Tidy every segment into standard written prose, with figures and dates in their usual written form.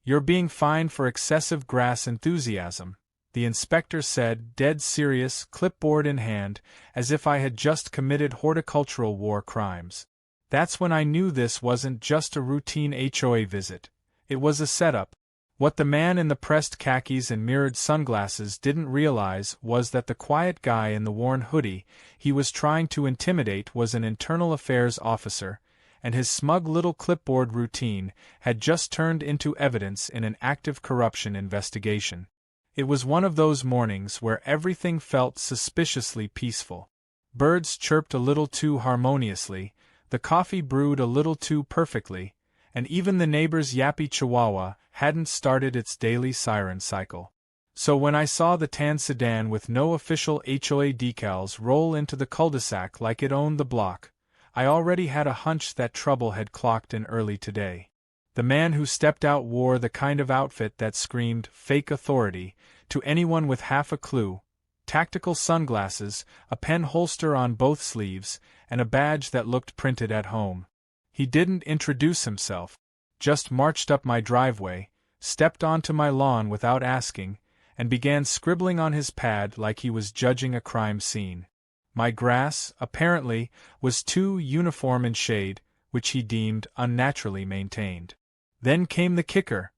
"You're being fined for excessive grass enthusiasm," the inspector said, dead serious, clipboard in hand, as if I had just committed horticultural war crimes. That's when I knew this wasn't just a routine HOA visit. It was a setup. What the man in the pressed khakis and mirrored sunglasses didn't realize was that the quiet guy in the worn hoodie he was trying to intimidate was an internal affairs officer, and his smug little clipboard routine had just turned into evidence in an active corruption investigation. It was one of those mornings where everything felt suspiciously peaceful. Birds chirped a little too harmoniously, the coffee brewed a little too perfectly, and even the neighbor's yappy chihuahua hadn't started its daily siren cycle. So when I saw the tan sedan with no official HOA decals roll into the cul-de-sac like it owned the block, I already had a hunch that trouble had clocked in early today. The man who stepped out wore the kind of outfit that screamed fake authority to anyone with half a clue: tactical sunglasses, a pen holster on both sleeves, and a badge that looked printed at home. He didn't introduce himself, just marched up my driveway, stepped onto my lawn without asking, and began scribbling on his pad like he was judging a crime scene. My grass, apparently, was too uniform in shade, which he deemed unnaturally maintained. Then came the kicker.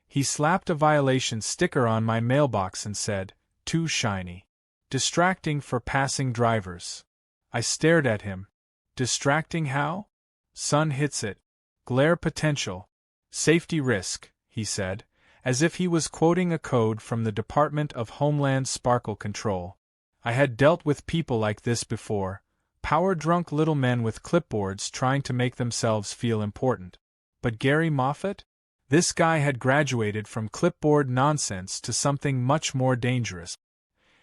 He slapped a violation sticker on my mailbox and said, "Too shiny. Distracting for passing drivers." I stared at him. Distracting how? Sun hits it. Glare potential. Safety risk, he said, as if he was quoting a code from the Department of Homeland Sparkle Control. I had dealt with people like this before, power-drunk little men with clipboards trying to make themselves feel important. But Gary Moffat? This guy had graduated from clipboard nonsense to something much more dangerous.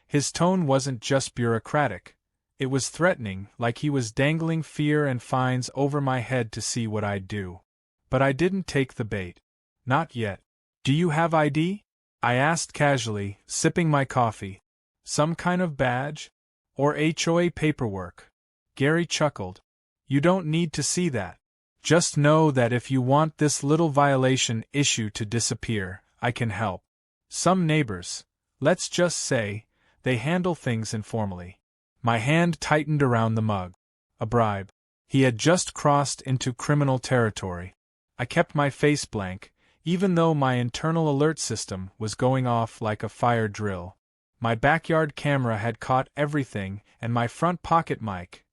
His tone wasn't just bureaucratic. It was threatening, like he was dangling fear and fines over my head to see what I'd do. But I didn't take the bait. Not yet. "Do you have ID?" I asked casually, sipping my coffee. "Some kind of badge? Or HOA paperwork?" Gary chuckled. "You don't need to see that. Just know that if you want this little violation issue to disappear, I can help. Some neighbors, let's just say, they handle things informally." My hand tightened around the mug. A bribe. He had just crossed into criminal territory. I kept my face blank, even though my internal alert system was going off like a fire drill. My backyard camera had caught everything, and my front pocket mic,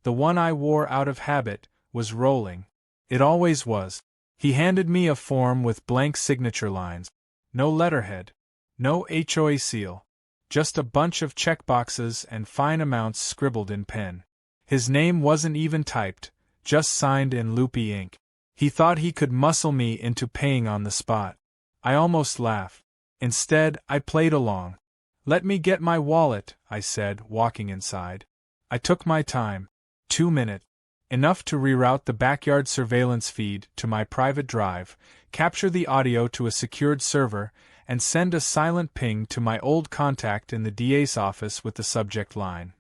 the one I wore out of habit, was rolling. It always was. He handed me a form with blank signature lines. No letterhead. No HOA seal. Just a bunch of checkboxes and fine amounts scribbled in pen. His name wasn't even typed, just signed in loopy ink. He thought he could muscle me into paying on the spot. I almost laughed. Instead, I played along. "Let me get my wallet," I said, walking inside. I took my time. 2 minutes. Enough to reroute the backyard surveillance feed to my private drive, capture the audio to a secured server, and send a silent ping to my old contact in the DA's office with the subject line: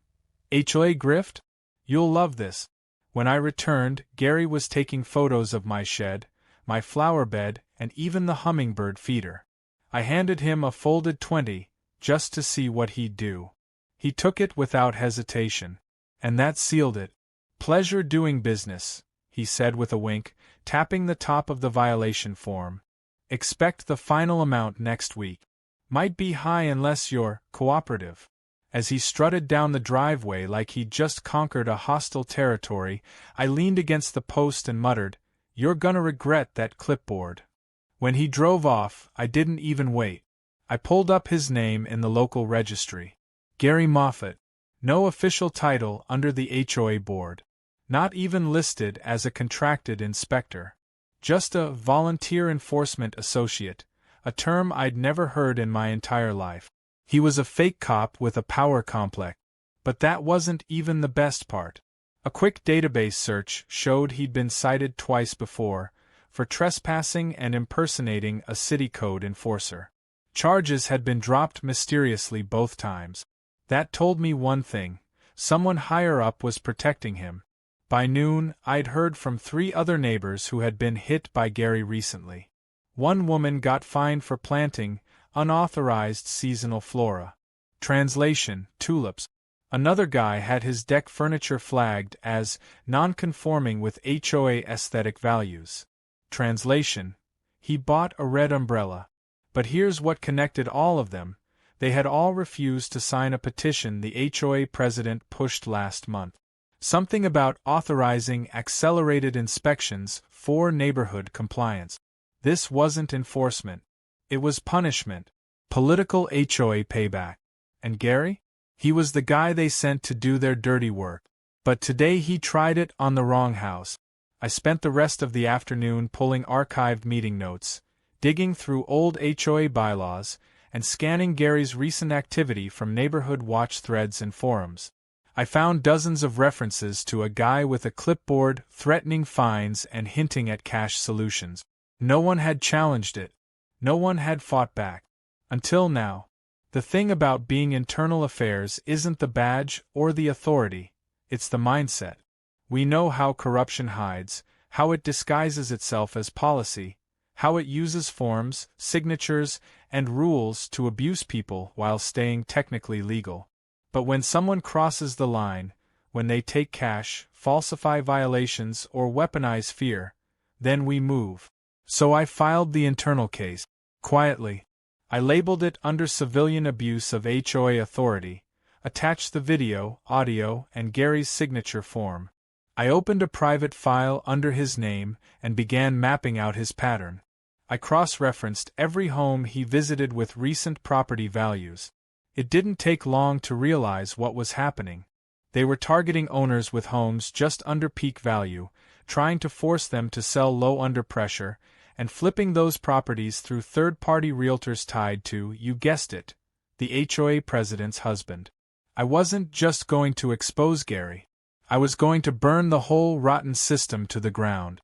"HOA grift? You'll love this." When I returned, Gary was taking photos of my shed, my flower bed, and even the hummingbird feeder. I handed him a folded 20, just to see what he'd do. He took it without hesitation. And that sealed it. "Pleasure doing business," he said with a wink, tapping the top of the violation form. "Expect the final amount next week. Might be high unless you're cooperative." As he strutted down the driveway like he'd just conquered a hostile territory, I leaned against the post and muttered, "You're gonna regret that clipboard." When he drove off, I didn't even wait. I pulled up his name in the local registry. Gary Moffat. No official title under the HOA board. Not even listed as a contracted inspector. Just a volunteer enforcement associate, a term I'd never heard in my entire life. He was a fake cop with a power complex. But that wasn't even the best part. A quick database search showed he'd been cited twice before, for trespassing and impersonating a city code enforcer. Charges had been dropped mysteriously both times. That told me one thing: someone higher up was protecting him. By noon, I'd heard from 3 other neighbors who had been hit by Gary recently. One woman got fined for planting unauthorized seasonal flora. Translation: tulips. Another guy had his deck furniture flagged as non-conforming with HOA aesthetic values. Translation: he bought a red umbrella. But here's what connected all of them: they had all refused to sign a petition the HOA president pushed last month. Something about authorizing accelerated inspections for neighborhood compliance. This wasn't enforcement. It was punishment. Political HOA payback. And Gary? He was the guy they sent to do their dirty work. But today he tried it on the wrong house. I spent the rest of the afternoon pulling archived meeting notes, digging through old HOA bylaws, and scanning Gary's recent activity from neighborhood watch threads and forums. I found dozens of references to a guy with a clipboard threatening fines and hinting at cash solutions. No one had challenged it. No one had fought back. Until now. The thing about being internal affairs isn't the badge or the authority, it's the mindset. We know how corruption hides, how it disguises itself as policy, how it uses forms, signatures, and rules to abuse people while staying technically legal. But when someone crosses the line, when they take cash, falsify violations, or weaponize fear, then we move. So I filed the internal case. Quietly. I labeled it under civilian abuse of HOA authority, attached the video, audio, and Gary's signature form. I opened a private file under his name and began mapping out his pattern. I cross-referenced every home he visited with recent property values. It didn't take long to realize what was happening. They were targeting owners with homes just under peak value, trying to force them to sell low under pressure, and flipping those properties through third-party realtors tied to, you guessed it, the HOA president's husband. I wasn't just going to expose Gary. I was going to burn the whole rotten system to the ground.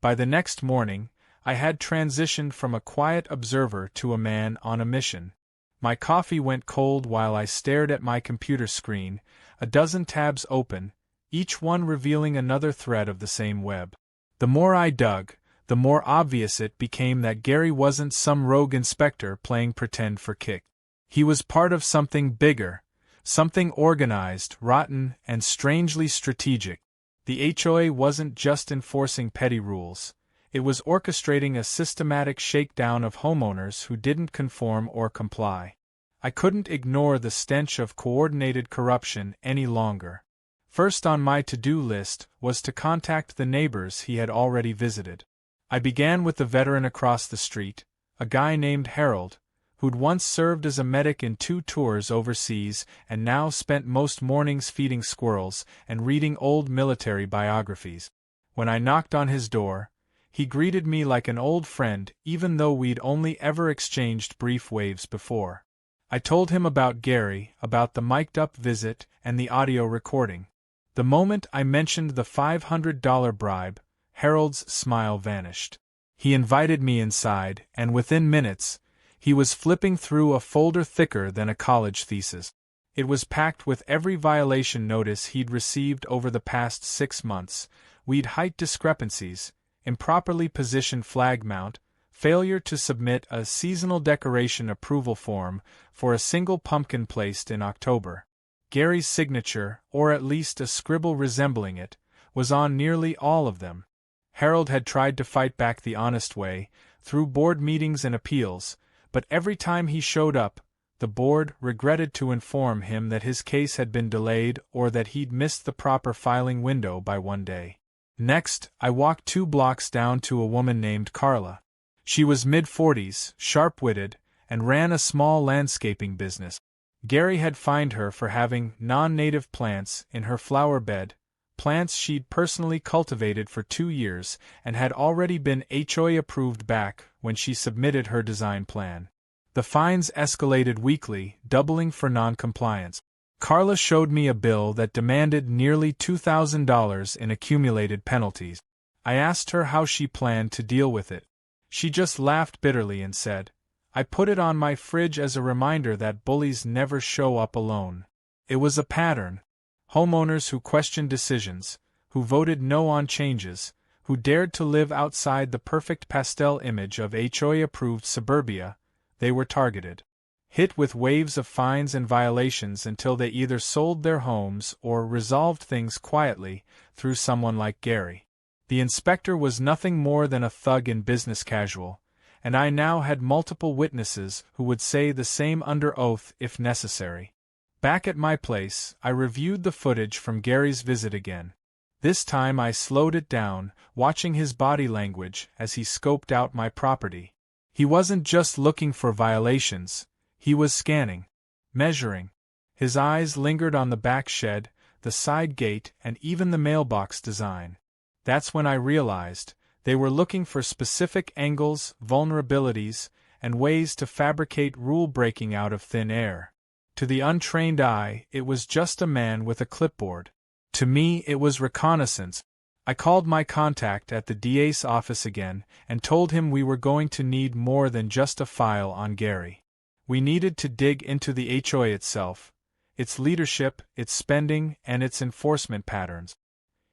By the next morning, I had transitioned from a quiet observer to a man on a mission. My coffee went cold while I stared at my computer screen, a dozen tabs open, each one revealing another thread of the same web. The more I dug, the more obvious it became that Gary wasn't some rogue inspector playing pretend for kicks. He was part of something bigger, something organized, rotten, and strangely strategic. The HOA wasn't just enforcing petty rules. It was orchestrating a systematic shakedown of homeowners who didn't conform or comply. I couldn't ignore the stench of coordinated corruption any longer. First on my to-do list was to contact the neighbors he had already visited. I began with the veteran across the street, a guy named Harold, who'd once served as a medic in 2 tours overseas and now spent most mornings feeding squirrels and reading old military biographies. When I knocked on his door, he greeted me like an old friend even though we'd only ever exchanged brief waves before. I told him about Gary, about the mic'd-up visit and the audio recording. The moment I mentioned the $500 bribe, Harold's smile vanished. He invited me inside, and within minutes, he was flipping through a folder thicker than a college thesis. It was packed with every violation notice he'd received over the past 6 months, weed height discrepancies, improperly positioned flag mount, failure to submit a seasonal decoration approval form for a single pumpkin placed in October. Gary's signature, or at least a scribble resembling it, was on nearly all of them. Harold had tried to fight back the honest way, through board meetings and appeals, but every time he showed up, the board regretted to inform him that his case had been delayed or that he'd missed the proper filing window by 1 day. Next, I walked 2 blocks down to a woman named Carla. She was mid-40s, sharp-witted, and ran a small landscaping business. Gary had fined her for having non-native plants in her flower bed, plants she'd personally cultivated for 2 years and had already been HOA approved back when she submitted her design plan. The fines escalated weekly, doubling for non-compliance. Carla showed me a bill that demanded nearly $2,000 in accumulated penalties. I asked her how she planned to deal with it. She just laughed bitterly and said, "I put it on my fridge as a reminder that bullies never show up alone." It was a pattern. Homeowners who questioned decisions, who voted no on changes, who dared to live outside the perfect pastel image of HOA-approved suburbia, they were targeted. Hit with waves of fines and violations until they either sold their homes or resolved things quietly through someone like Gary. The inspector was nothing more than a thug in business casual, and I now had multiple witnesses who would say the same under oath if necessary. Back at my place, I reviewed the footage from Gary's visit again. This time I slowed it down, watching his body language as he scoped out my property. He wasn't just looking for violations, he was scanning, measuring. His eyes lingered on the back shed, the side gate, and even the mailbox design. That's when I realized they were looking for specific angles, vulnerabilities, and ways to fabricate rule-breaking out of thin air. To the untrained eye, it was just a man with a clipboard. To me, it was reconnaissance. I called my contact at the DA's office again and told him we were going to need more than just a file on Gary. We needed to dig into the HOA itself, its leadership, its spending, and its enforcement patterns.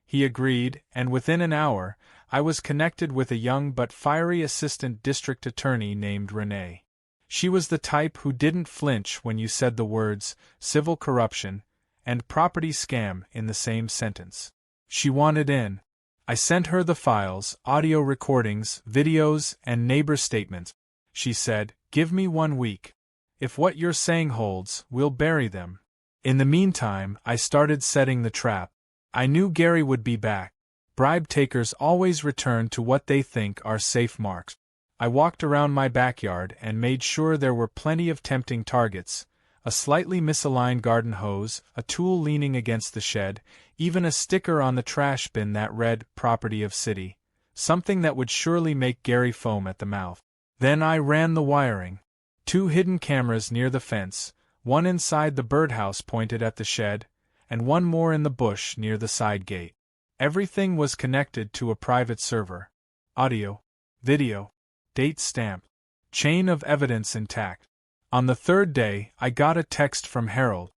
He agreed, and within an hour, I was connected with a young but fiery assistant district attorney named Renee. She was the type who didn't flinch when you said the words civil corruption and property scam in the same sentence. She wanted in. I sent her the files, audio recordings, videos, and neighbor statements. She said, "Give me 1 week. If what you're saying holds, we'll bury them." In the meantime, I started setting the trap. I knew Gary would be back. Bribe takers always return to what they think are safe marks. I walked around my backyard and made sure there were plenty of tempting targets: a slightly misaligned garden hose, a tool leaning against the shed, even a sticker on the trash bin that read, "Property of City," something that would surely make Gary foam at the mouth. Then I ran the wiring. 2 hidden cameras near the fence, one inside the birdhouse pointed at the shed, and one more in the bush near the side gate. Everything was connected to a private server. Audio, video, date stamp, chain of evidence intact. On the 3rd day, I got a text from Harold.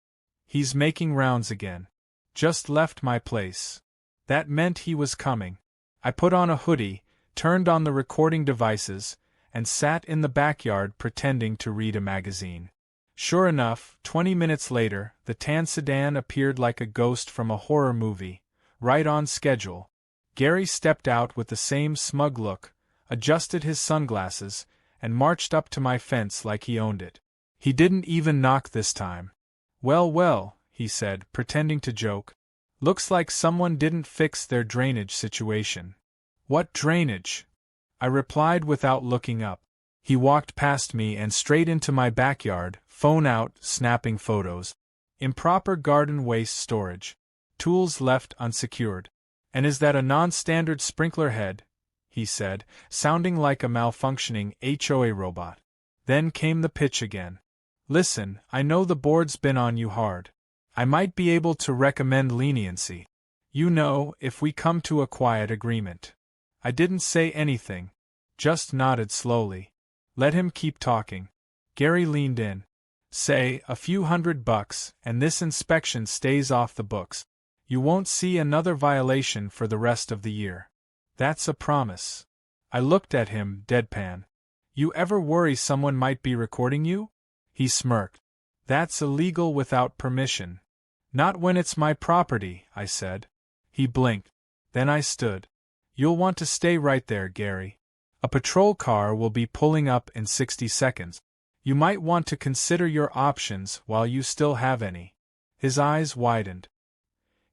"He's making rounds again. Just left my place." That meant he was coming. I put on a hoodie, turned on the recording devices, and sat in the backyard pretending to read a magazine. Sure enough, 20 minutes later, the tan sedan appeared like a ghost from a horror movie, right on schedule. Gary stepped out with the same smug look, adjusted his sunglasses, and marched up to my fence like he owned it. He didn't even knock this time. "Well, well," he said, pretending to joke. "Looks like someone didn't fix their drainage situation." "What drainage?" I replied without looking up. He walked past me and straight into my backyard, phone out, snapping photos. Improper garden waste storage. Tools left unsecured. "And is that a non-standard sprinkler head?" he said, sounding like a malfunctioning HOA robot. Then came the pitch again. "Listen, I know the board's been on you hard. I might be able to recommend leniency. You know, if we come to a quiet agreement." I didn't say anything, just nodded slowly. Let him keep talking. Gary leaned in. "Say, a few $100, and this inspection stays off the books. You won't see another violation for the rest of the year. That's a promise." I looked at him, deadpan. "You ever worry someone might be recording you?" He smirked. "That's illegal without permission." "Not when it's my property," I said. He blinked. Then I stood. "You'll want to stay right there, Gary. A patrol car will be pulling up in 60 seconds. You might want to consider your options while you still have any." His eyes widened.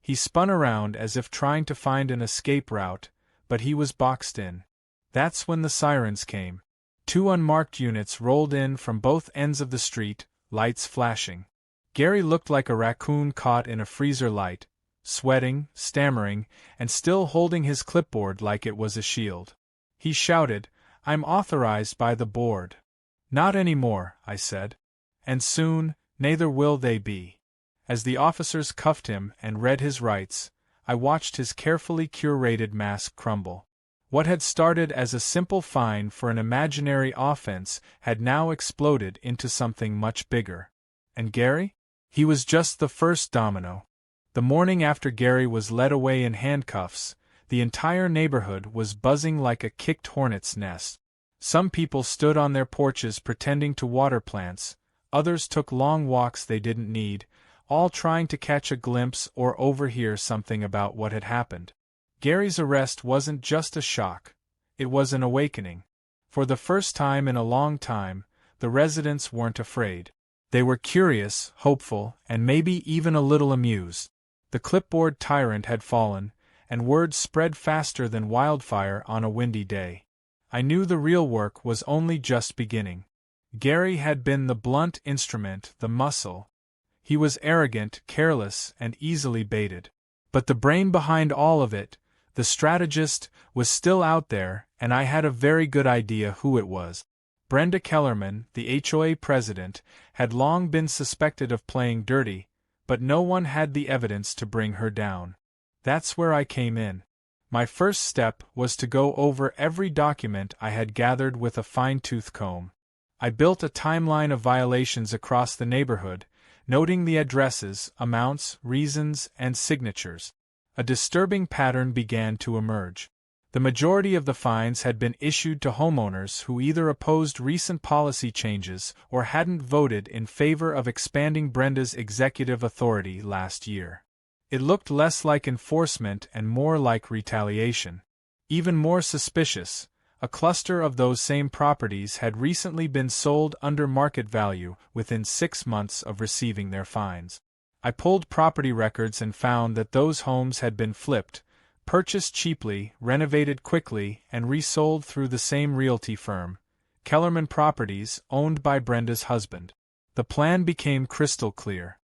He spun around as if trying to find an escape route, but he was boxed in. That's when the sirens came. 2 unmarked units rolled in from both ends of the street, lights flashing. Gary looked like a raccoon caught in a freezer light, sweating, stammering, and still holding his clipboard like it was a shield. He shouted, "I'm authorized by the board." "Not anymore," I said. "And soon, neither will they be." As the officers cuffed him and read his rights, I watched his carefully curated mask crumble. What had started as a simple fine for an imaginary offense had now exploded into something much bigger. And Gary? He was just the first domino. The morning after Gary was led away in handcuffs, The entire neighborhood was buzzing like a kicked hornet's nest. Some people stood on their porches pretending to water plants, others took long walks they didn't need, all trying to catch a glimpse or overhear something about what had happened. Gary's arrest wasn't just a shock, it was an awakening. For the first time in a long time, the residents weren't afraid. They were curious, hopeful, and maybe even a little amused. The clipboard tyrant had fallen, and word spread faster than wildfire on a windy day. I knew the real work was only just beginning. Gary had been the blunt instrument, the muscle. He was arrogant, careless, and easily baited. But the brain behind all of it, the strategist, was still out there, and I had a very good idea who it was. Brenda Kellerman, the HOA president, had long been suspected of playing dirty, but no one had the evidence to bring her down. That's where I came in. My first step was to go over every document I had gathered with a fine-tooth comb. I built a timeline of violations across the neighborhood, noting the addresses, amounts, reasons, and signatures. A disturbing pattern began to emerge. The majority of the fines had been issued to homeowners who either opposed recent policy changes or hadn't voted in favor of expanding Brenda's executive authority last year. It looked less like enforcement and more like retaliation. Even more suspicious, a cluster of those same properties had recently been sold under market value within 6 months of receiving their fines. I pulled property records and found that those homes had been flipped, purchased cheaply, renovated quickly, and resold through the same realty firm, Kellerman Properties, owned by Brenda's husband. The plan became crystal clear.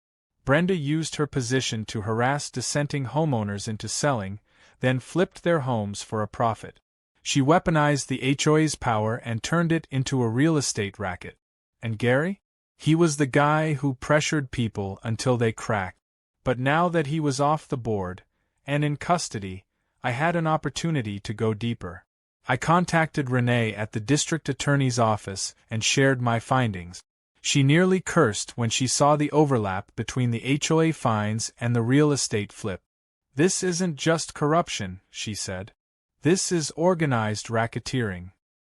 Brenda used her position to harass dissenting homeowners into selling, then flipped their homes for a profit. She weaponized the HOA's power and turned it into a real estate racket. And Gary? He was the guy who pressured people until they cracked. But now that he was off the board, and in custody, I had an opportunity to go deeper. I contacted Renee at the district attorney's office and shared my findings. She nearly cursed when she saw the overlap between the HOA fines and the real estate flip. "This isn't just corruption," she said. "This is organized racketeering."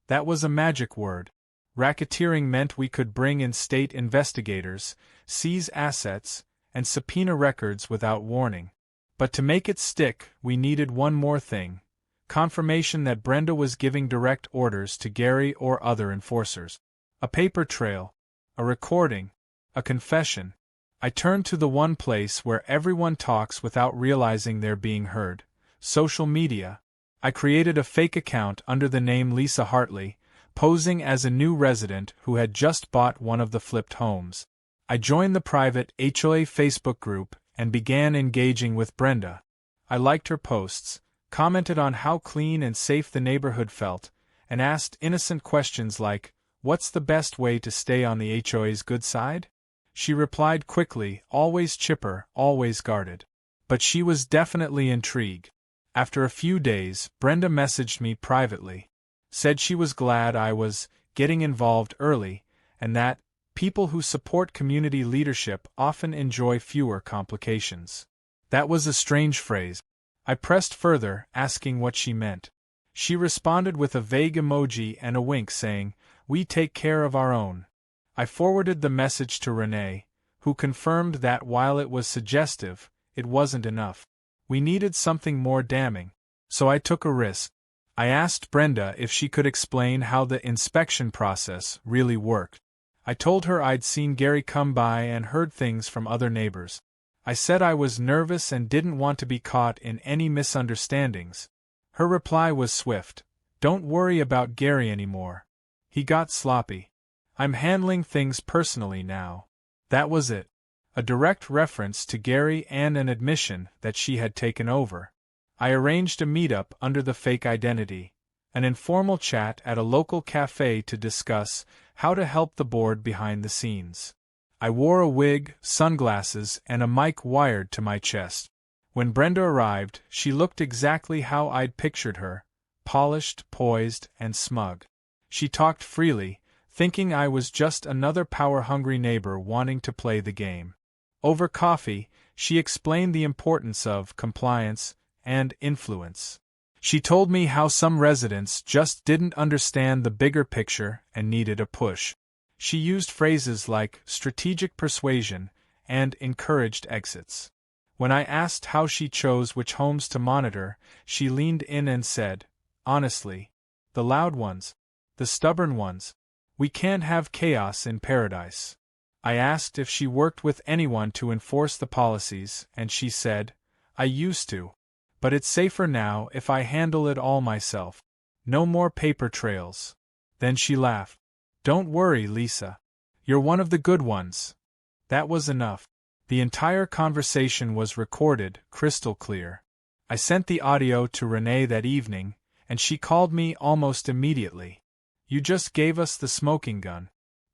That was a magic word. Racketeering meant we could bring in state investigators, seize assets, and subpoena records without warning. But to make it stick, we needed one more thing: confirmation that Brenda was giving direct orders to Gary or other enforcers. A paper trail. A recording, a confession. I turned to the one place where everyone talks without realizing they're being heard: social media. I created a fake account under the name Lisa Hartley, posing as a new resident who had just bought one of the flipped homes. I joined the private HOA Facebook group and began engaging with Brenda. I liked her posts, commented on how clean and safe the neighborhood felt, and asked innocent questions like, "What's the best way to stay on the HOA's good side?" She replied quickly, always chipper, always guarded. But she was definitely intrigued. After a few days, Brenda messaged me privately. Said she was glad I was getting involved early, and that people who support community leadership often enjoy fewer complications. That was a strange phrase. I pressed further, asking what she meant. She responded with a vague emoji and a wink saying, "We take care of our own." I forwarded the message to Renee, who confirmed that while it was suggestive, it wasn't enough. We needed something more damning. So I took a risk. I asked Brenda if she could explain how the inspection process really worked. I told her I'd seen Gary come by and heard things from other neighbors. I said I was nervous and didn't want to be caught in any misunderstandings. Her reply was swift: "Don't worry about Gary anymore. He got sloppy. I'm handling things personally now." That was it. A direct reference to Gary and an admission that she had taken over. I arranged a meetup under the fake identity, an informal chat at a local cafe to discuss how to help the board behind the scenes. I wore a wig, sunglasses, and a mic wired to my chest. When Brenda arrived, she looked exactly how I'd pictured her: polished, poised, and smug. She talked freely, thinking I was just another power-hungry neighbor wanting to play the game. Over coffee, she explained the importance of compliance and influence. She told me how some residents just didn't understand the bigger picture and needed a push. She used phrases like strategic persuasion and encouraged exits. When I asked how she chose which homes to monitor, she leaned in and said, honestly, the loud ones, the stubborn ones. We can't have chaos in paradise. I asked if she worked with anyone to enforce the policies, and she said, I used to. But it's safer now if I handle it all myself. No more paper trails. Then she laughed. Don't worry, Lisa. You're one of the good ones. That was enough. The entire conversation was recorded, crystal clear. I sent the audio to Renee that evening, and she called me almost immediately. You just gave us the smoking gun.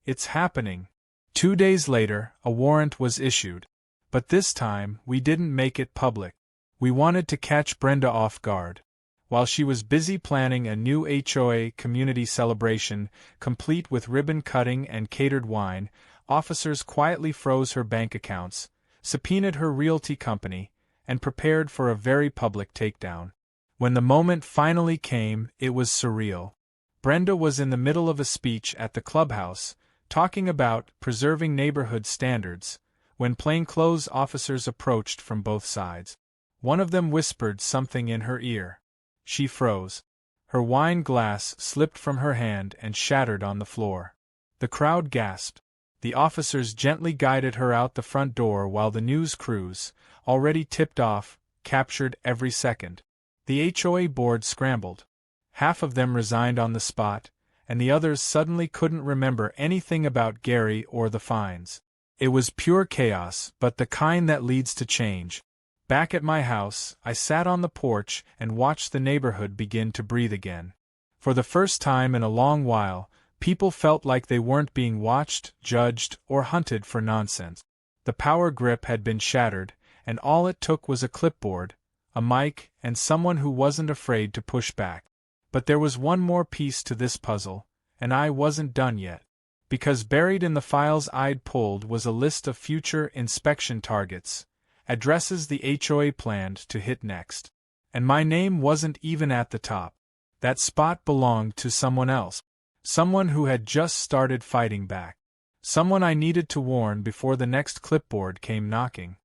It's happening. 2 days later, a warrant was issued. But this time, we didn't make it public. We wanted to catch Brenda off guard. While she was busy planning a new HOA community celebration, complete with ribbon cutting and catered wine, officers quietly froze her bank accounts, subpoenaed her realty company, and prepared for a very public takedown. When the moment finally came, it was surreal. Brenda was in the middle of a speech at the clubhouse, talking about preserving neighborhood standards, when plainclothes officers approached from both sides. One of them whispered something in her ear. She froze. Her wine glass slipped from her hand and shattered on the floor. The crowd gasped. The officers gently guided her out the front door while the news crews, already tipped off, captured every second. The HOA board scrambled. Half of them resigned on the spot, and the others suddenly couldn't remember anything about Gary or the fines. It was pure chaos, but the kind that leads to change. Back at my house, I sat on the porch and watched the neighborhood begin to breathe again. For the first time in a long while, people felt like they weren't being watched, judged, or hunted for nonsense. The power grip had been shattered, and all it took was a clipboard, a mic, and someone who wasn't afraid to push back. But there was one more piece to this puzzle, and I wasn't done yet. Because buried in the files I'd pulled was a list of future inspection targets, addresses the HOA planned to hit next. And my name wasn't even at the top. That spot belonged to someone else. Someone who had just started fighting back. Someone I needed to warn before the next clipboard came knocking.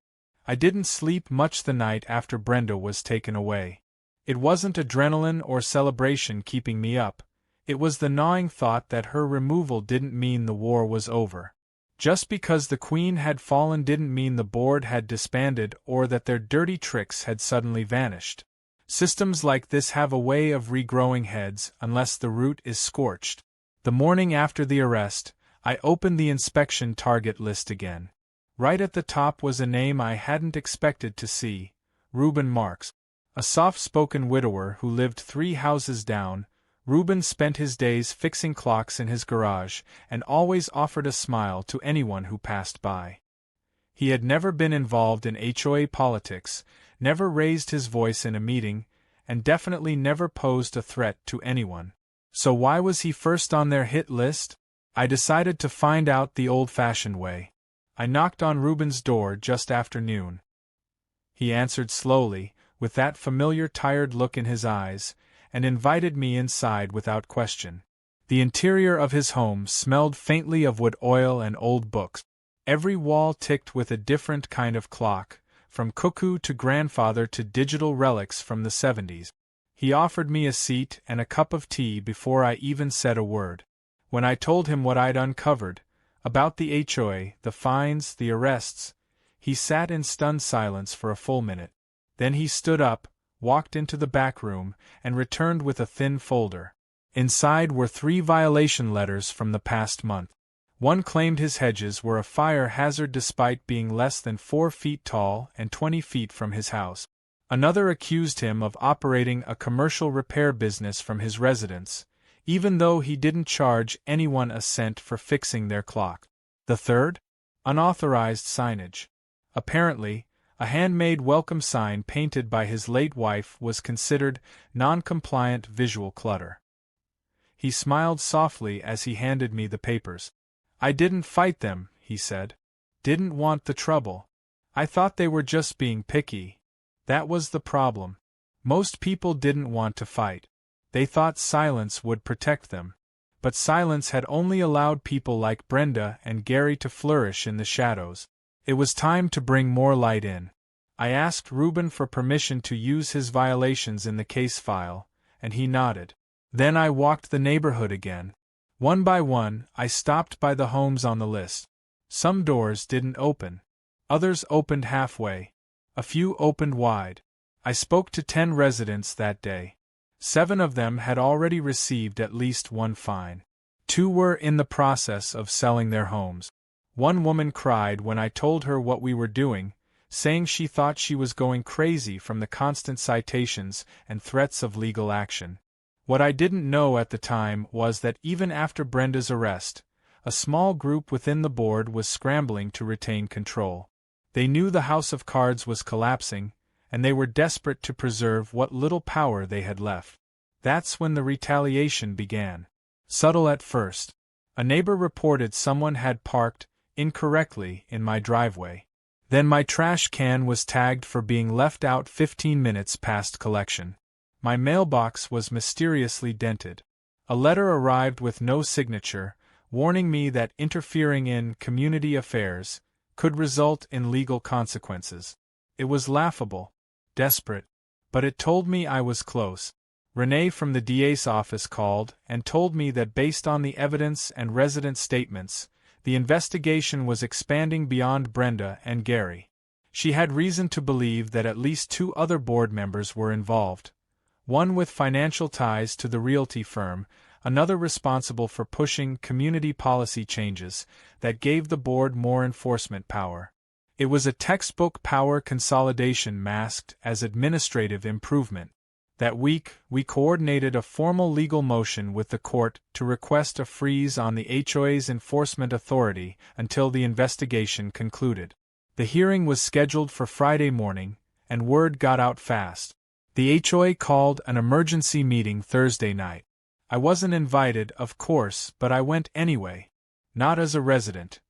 I didn't sleep much the night after Brenda was taken away. It wasn't adrenaline or celebration keeping me up. It was the gnawing thought that her removal didn't mean the war was over. Just because the Queen had fallen didn't mean the board had disbanded or that their dirty tricks had suddenly vanished. Systems like this have a way of regrowing heads unless the root is scorched. The morning after the arrest, I opened the inspection target list again. Right at the top was a name I hadn't expected to see, Reuben Marks. A soft-spoken widower who lived 3 houses down. Reuben spent his days fixing clocks in his garage and always offered a smile to anyone who passed by. He had never been involved in HOA politics, never raised his voice in a meeting, and definitely never posed a threat to anyone. So why was he first on their hit list? I decided to find out the old-fashioned way. I knocked on Reuben's door just after noon. He answered slowly, with that familiar tired look in his eyes, and invited me inside without question. The interior of his home smelled faintly of wood oil and old books. Every wall ticked with a different kind of clock, from cuckoo to grandfather to digital relics from the 70s. He offered me a seat and a cup of tea before I even said a word. When I told him what I'd uncovered, about the HOA, the fines, the arrests, he sat in stunned silence for a full minute. Then he stood up, walked into the back room, and returned with a thin folder. Inside were 3 violation letters from the past month. One claimed his hedges were a fire hazard despite being less than 4 feet tall and 20 feet from his house. Another accused him of operating a commercial repair business from his residence, even though he didn't charge anyone a cent for fixing their clock. The third? Unauthorized signage. Apparently, a handmade welcome sign painted by his late wife was considered non-compliant visual clutter. He smiled softly as he handed me the papers. I didn't fight them, he said. Didn't want the trouble. I thought they were just being picky. That was the problem. Most people didn't want to fight. They thought silence would protect them. But silence had only allowed people like Brenda and Gary to flourish in the shadows. It was time to bring more light in. I asked Reuben for permission to use his violations in the case file, and he nodded. Then I walked the neighborhood again. One by one, I stopped by the homes on the list. Some doors didn't open. Others opened halfway. A few opened wide. I spoke to 10 residents that day. 7 of them had already received at least one fine. 2 were in the process of selling their homes. One woman cried when I told her what we were doing, saying she thought she was going crazy from the constant citations and threats of legal action. What I didn't know at the time was that even after Brenda's arrest, a small group within the board was scrambling to retain control. They knew the house of cards was collapsing, and they were desperate to preserve what little power they had left. That's when the retaliation began. Subtle at first. A neighbor reported someone had parked incorrectly in my driveway. Then my trash can was tagged for being left out 15 minutes past collection. My mailbox was mysteriously dented. A letter arrived with no signature, warning me that interfering in community affairs could result in legal consequences. It was laughable, desperate, but it told me I was close. Renee from the DA's office called and told me that based on the evidence and resident statements, the investigation was expanding beyond Brenda and Gary. She had reason to believe that at least 2 other board members were involved. One with financial ties to the realty firm, another responsible for pushing community policy changes that gave the board more enforcement power. It was a textbook power consolidation masked as administrative improvement. That week, we coordinated a formal legal motion with the court to request a freeze on the HOA's enforcement authority until the investigation concluded. The hearing was scheduled for Friday morning, and word got out fast. The HOA called an emergency meeting Thursday night. I wasn't invited, of course, but I went anyway. Not as a resident.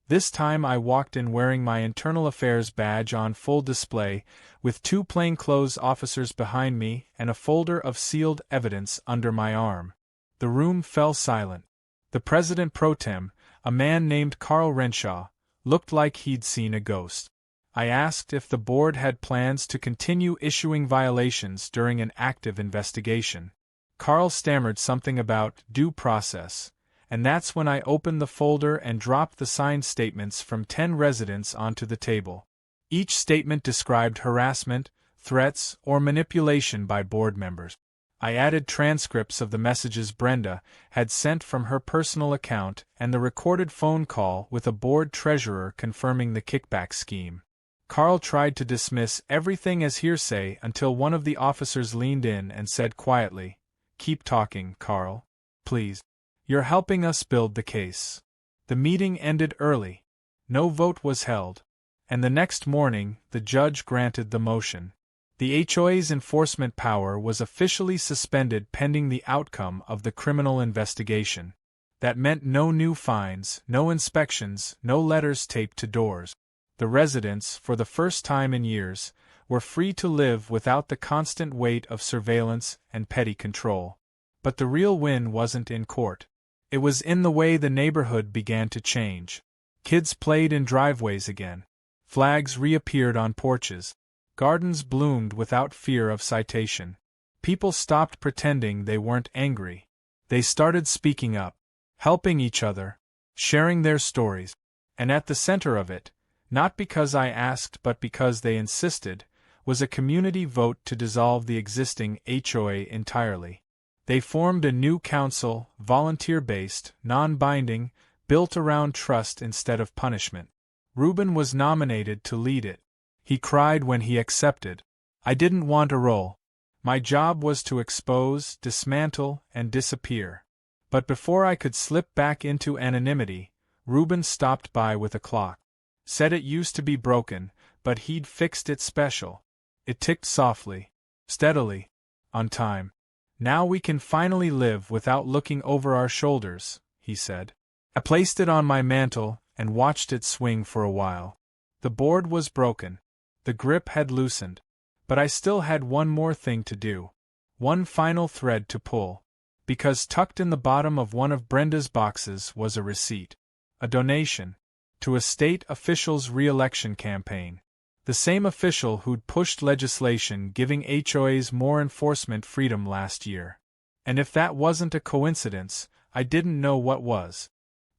This time I walked in wearing my internal affairs badge on full display, with 2 plainclothes officers behind me and a folder of sealed evidence under my arm. The room fell silent. The president pro tem, a man named Carl Renshaw, looked like he'd seen a ghost. I asked if the board had plans to continue issuing violations during an active investigation. Carl stammered something about due process, and that's when I opened the folder and dropped the signed statements from 10 residents onto the table. Each statement described harassment, threats, or manipulation by board members. I added transcripts of the messages Brenda had sent from her personal account and the recorded phone call with a board treasurer confirming the kickback scheme. Carl tried to dismiss everything as hearsay until one of the officers leaned in and said quietly, "Keep talking, Carl. Please. You're helping us build the case." The meeting ended early. No vote was held. And the next morning, the judge granted the motion. The HOA's enforcement power was officially suspended pending the outcome of the criminal investigation. That meant no new fines, no inspections, no letters taped to doors. The residents, for the first time in years, were free to live without the constant weight of surveillance and petty control. But the real win wasn't in court. It was in the way the neighborhood began to change. Kids played in driveways again. Flags reappeared on porches. Gardens bloomed without fear of citation. People stopped pretending they weren't angry. They started speaking up, helping each other, sharing their stories. And at the center of it, not because I asked but because they insisted, was a community vote to dissolve the existing HOA entirely. They formed a new council, volunteer-based, non-binding, built around trust instead of punishment. Reuben was nominated to lead it. He cried when he accepted. I didn't want a role. My job was to expose, dismantle, and disappear. But before I could slip back into anonymity, Reuben stopped by with a clock. Said it used to be broken, but he'd fixed it special. It ticked softly, steadily, on time. "Now we can finally live without looking over our shoulders," he said. I placed it on my mantel and watched it swing for a while. The board was broken. The grip had loosened. But I still had one more thing to do. One final thread to pull. Because tucked in the bottom of one of Brenda's boxes was a receipt. A donation. To a state official's re-election campaign. The same official who'd pushed legislation giving HOAs more enforcement freedom last year. And if that wasn't a coincidence, I didn't know what was.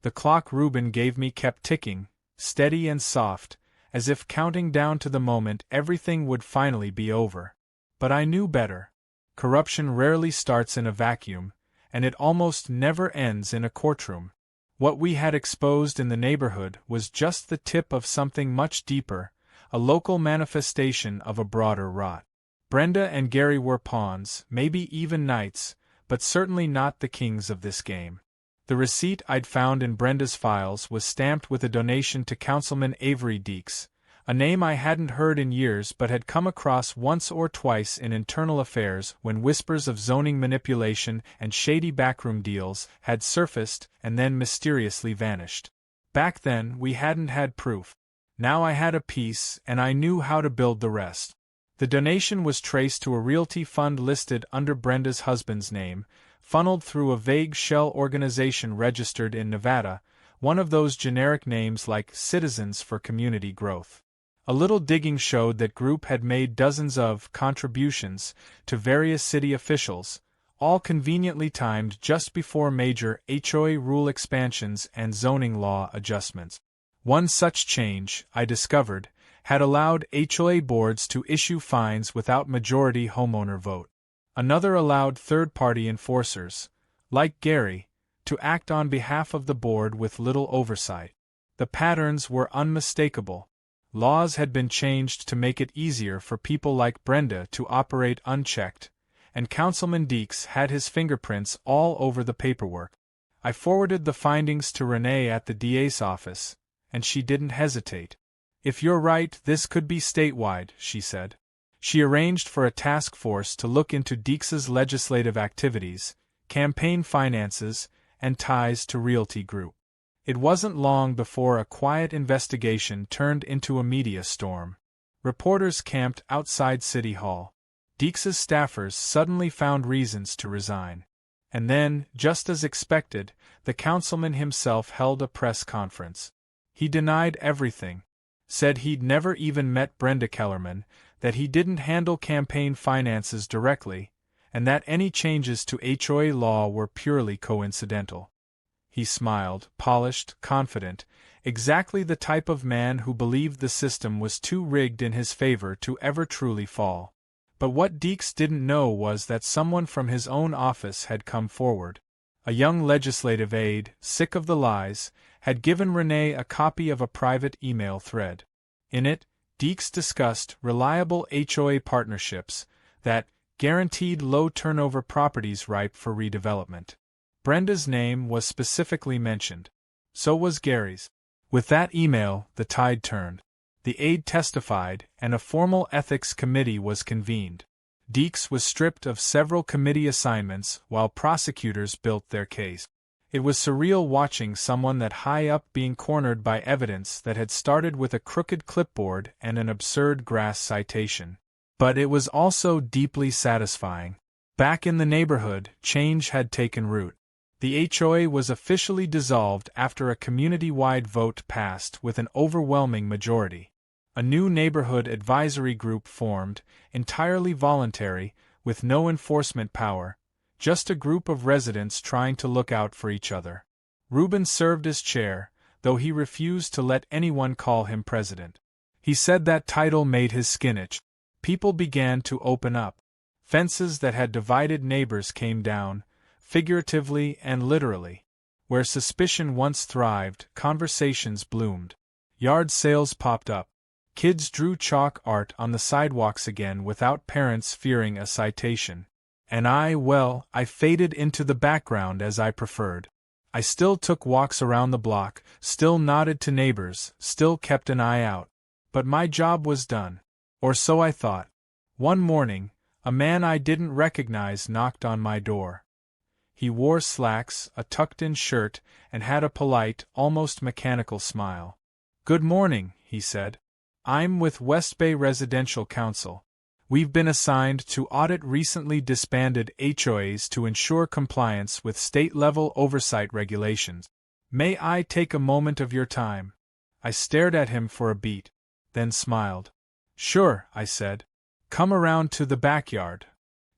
The clock Reuben gave me kept ticking, steady and soft, as if counting down to the moment everything would finally be over. But I knew better. Corruption rarely starts in a vacuum, and it almost never ends in a courtroom. What we had exposed in the neighborhood was just the tip of something much deeper, a local manifestation of a broader rot. Brenda and Gary were pawns, maybe even knights, but certainly not the kings of this game. The receipt I'd found in Brenda's files was stamped with a donation to Councilman Avery Deeks, a name I hadn't heard in years but had come across once or twice in internal affairs when whispers of zoning manipulation and shady backroom deals had surfaced and then mysteriously vanished. Back then, we hadn't had proof. Now I had a piece, and I knew how to build the rest. The donation was traced to a realty fund listed under Brenda's husband's name, funneled through a vague shell organization registered in Nevada, one of those generic names like Citizens for Community Growth. A little digging showed that group had made dozens of contributions to various city officials, all conveniently timed just before major HOA rule expansions and zoning law adjustments. One such change, I discovered, had allowed HOA boards to issue fines without majority homeowner vote. Another allowed third-party enforcers, like Gary, to act on behalf of the board with little oversight. The patterns were unmistakable. Laws had been changed to make it easier for people like Brenda to operate unchecked, and Councilman Deeks had his fingerprints all over the paperwork. I forwarded the findings to Renee at the DA's office, and she didn't hesitate. "If you're right, this could be statewide," she said. She arranged for a task force to look into Deeks's legislative activities, campaign finances, and ties to Realty Group. It wasn't long before a quiet investigation turned into a media storm. Reporters camped outside City Hall. Deeks's staffers suddenly found reasons to resign. And then, just as expected, the councilman himself held a press conference. He denied everything. Said he'd never even met Brenda Kellerman, that he didn't handle campaign finances directly, and that any changes to HOA law were purely coincidental. He smiled, polished, confident, exactly the type of man who believed the system was too rigged in his favor to ever truly fall. But what Deeks didn't know was that someone from his own office had come forward. A young legislative aide, sick of the lies, had given Renee a copy of a private email thread. In it, Deeks discussed reliable HOA partnerships that guaranteed low-turnover properties ripe for redevelopment. Brenda's name was specifically mentioned. So was Gary's. With that email, the tide turned. The aide testified, and a formal ethics committee was convened. Deeks was stripped of several committee assignments while prosecutors built their case. It was surreal watching someone that high up being cornered by evidence that had started with a crooked clipboard and an absurd grass citation. But it was also deeply satisfying. Back in the neighborhood, change had taken root. The HOA was officially dissolved after a community-wide vote passed with an overwhelming majority. A new neighborhood advisory group formed, entirely voluntary, with no enforcement power, just a group of residents trying to look out for each other. Reuben served as chair, though he refused to let anyone call him president. He said that title made his skin itch. People began to open up. Fences that had divided neighbors came down, figuratively and literally. Where suspicion once thrived, conversations bloomed. Yard sales popped up. Kids drew chalk art on the sidewalks again without parents fearing a citation. And I faded into the background as I preferred. I still took walks around the block, still nodded to neighbors, still kept an eye out. But my job was done. Or so I thought. One morning, a man I didn't recognize knocked on my door. He wore slacks, a tucked-in shirt, and had a polite, almost mechanical smile. "Good morning," he said. "I'm with West Bay Residential Council. We've been assigned to audit recently disbanded HOAs to ensure compliance with state-level oversight regulations. May I take a moment of your time? I stared at him for a beat, then smiled. Sure, I said. Come around to the backyard.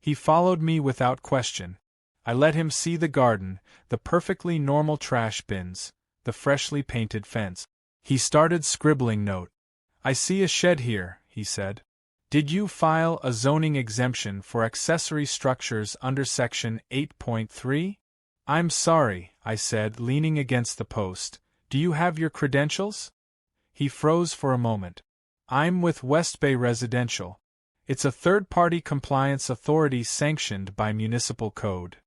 He followed me without question. I let him see the garden, the perfectly normal trash bins, the freshly painted fence. He started scribbling note. I see a shed here, he said. Did you file a zoning exemption for accessory structures under Section 8.3? I'm sorry, I said, leaning against the post. Do you have your credentials? He froze for a moment. I'm with West Bay Residential. It's a third-party compliance authority sanctioned by municipal code.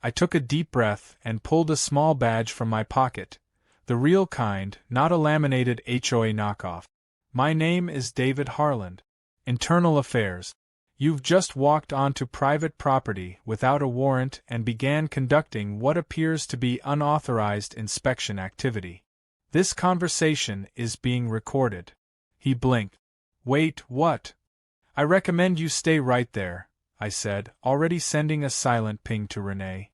I took a deep breath and pulled a small badge from my pocket. The real kind, not a laminated HOA knockoff. My name is David Harland. Internal Affairs. You've just walked onto private property without a warrant and began conducting what appears to be unauthorized inspection activity. This conversation is being recorded. He blinked. Wait, what? I recommend you stay right there, I said, already sending a silent ping to Renee.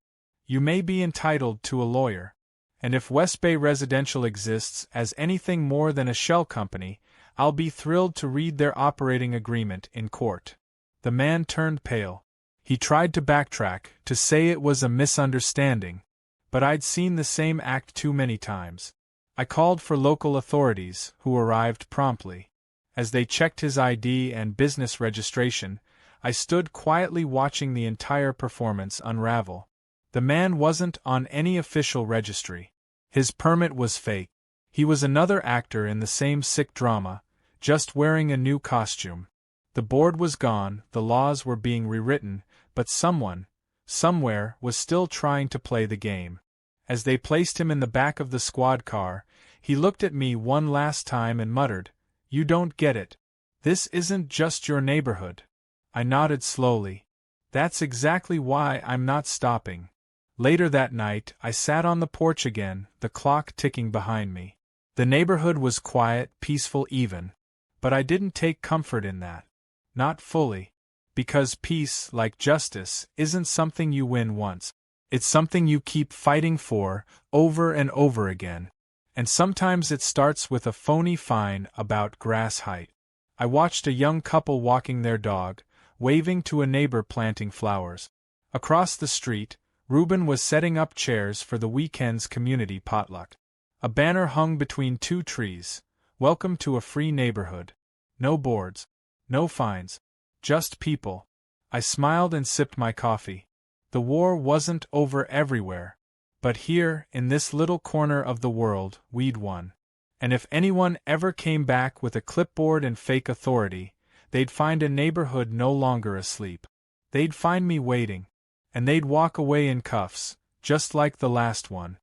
You may be entitled to a lawyer. And if West Bay Residential exists as anything more than a shell company, I'll be thrilled to read their operating agreement in court. The man turned pale. He tried to backtrack, to say it was a misunderstanding, but I'd seen the same act too many times. I called for local authorities, who arrived promptly. As they checked his ID and business registration, I stood quietly watching the entire performance unravel. The man wasn't on any official registry. His permit was fake. He was another actor in the same sick drama, just wearing a new costume. The board was gone, the laws were being rewritten, but someone, somewhere, was still trying to play the game. As they placed him in the back of the squad car, he looked at me one last time and muttered, "You don't get it. This isn't just your neighborhood." I nodded slowly. That's exactly why I'm not stopping. Later that night, I sat on the porch again, the clock ticking behind me. The neighborhood was quiet, peaceful even. But I didn't take comfort in that. Not fully. Because peace, like justice, isn't something you win once. It's something you keep fighting for, over and over again. And sometimes it starts with a phony fine about grass height. I watched a young couple walking their dog, waving to a neighbor planting flowers. Across the street, Reuben was setting up chairs for the weekend's community potluck. A banner hung between two trees, "Welcome to a free neighborhood." No boards. No fines. Just people. I smiled and sipped my coffee. The war wasn't over everywhere. But here, in this little corner of the world, we'd won. And if anyone ever came back with a clipboard and fake authority, they'd find a neighborhood no longer asleep. They'd find me waiting. And they'd walk away in cuffs, just like the last one.